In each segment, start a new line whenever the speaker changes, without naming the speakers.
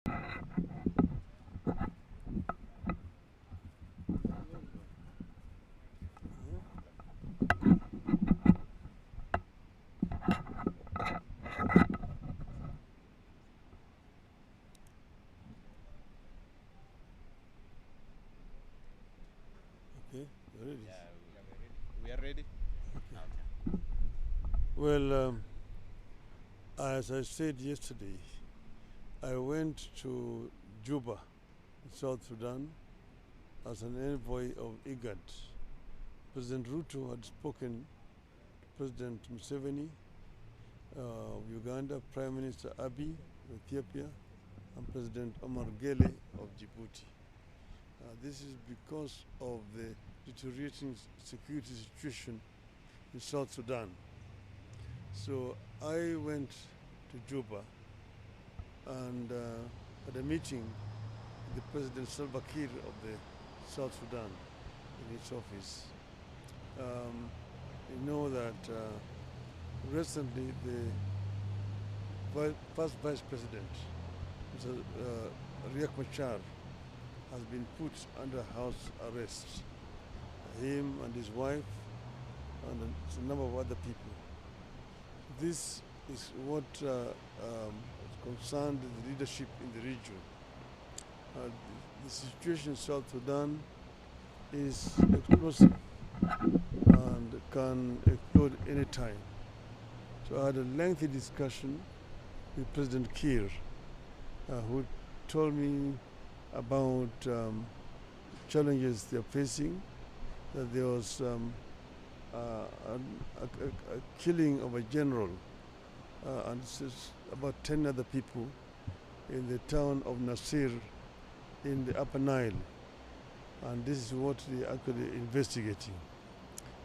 Okay, ready?
Yeah, we are ready. Okay.
Well, as I said yesterday, I went to Juba, South Sudan, as an envoy of IGAD. President Ruto had spoken to President Museveni of Uganda, Prime Minister Abiy of Ethiopia, and President Omar Gele of Djibouti. This is because of the deteriorating security situation in South Sudan. So I went to Juba and had a meeting with the President Salva Kiir of the South Sudan in his office. You know that recently the first vice president, Mr. Riek Machar, has been put under house arrest. Him and his wife and a number of other people. This is what concerned the leadership in the region. The situation in South Sudan is explosive and can explode any time. So I had a lengthy discussion with President Kiir, who told me about challenges they're facing, that there was a killing of a general and about 10 other people in the town of Nasir in the Upper Nile. And this is what they're actually investigating.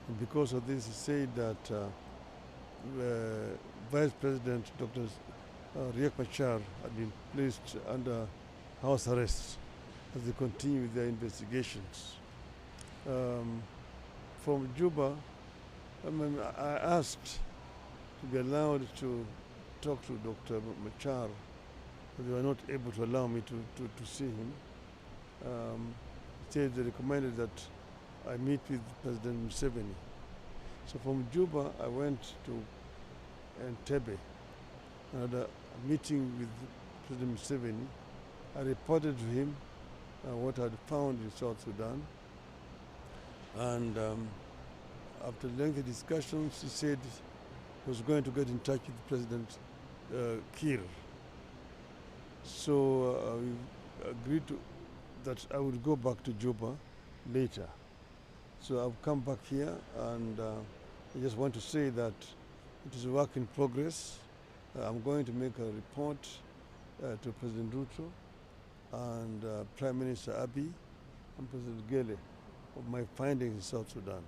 And because of this, he said that Vice President Dr. Riek Machar had been placed under house arrest as they continue with their investigations. From Juba, I asked to be allowed to talk to Dr. Machar, but they were not able to allow me to see him. Instead, they recommended that I meet with President Museveni. So from Juba, I went to Entebbe. I had a meeting with President Museveni. I reported to him what I had found in South Sudan. And after lengthy discussions, he said he was going to get in touch with President Kiir. So we agreed that I would go back to Juba later. So I've come back here, and I just want to say that it is a work in progress. I'm going to make a report to President Ruto and Prime Minister Abiy and President Gele of my findings in South Sudan.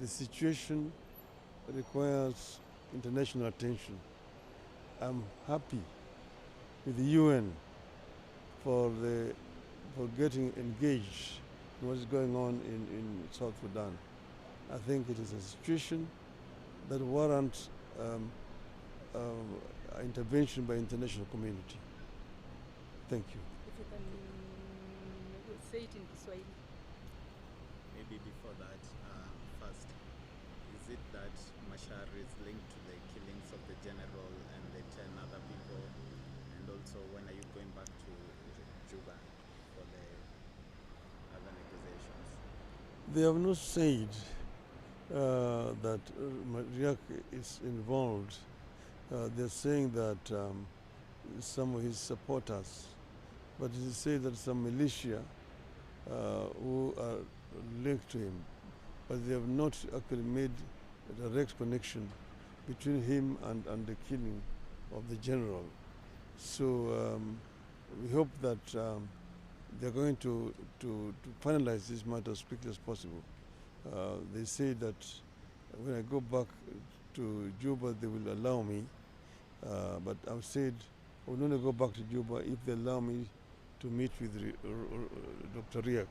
The situation requires international attention. I'm happy with the UN for getting engaged in what is going on in South Sudan. I think it is a situation that warrants intervention by international community. Thank you.
If you can say it in Kiswahili.
Maybe before that, first, is it that Machar is linked to the killings of the general and the 10 other people? And also, when are you going back to Juba for the other negotiations?
They have not said that Riek is involved. They're saying that some of his supporters, but it is said that some militia who are linked to him, but they have not actually made a direct connection between him and the killing of the general. So we hope that they're going to finalize this matter as quickly as possible. They say that when I go back to Juba, they will allow me, but I've said I will only go back to Juba if they allow me to meet with Dr. Riek.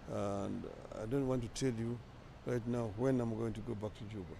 And I don't want to tell you right now when I'm going to go back to Juba.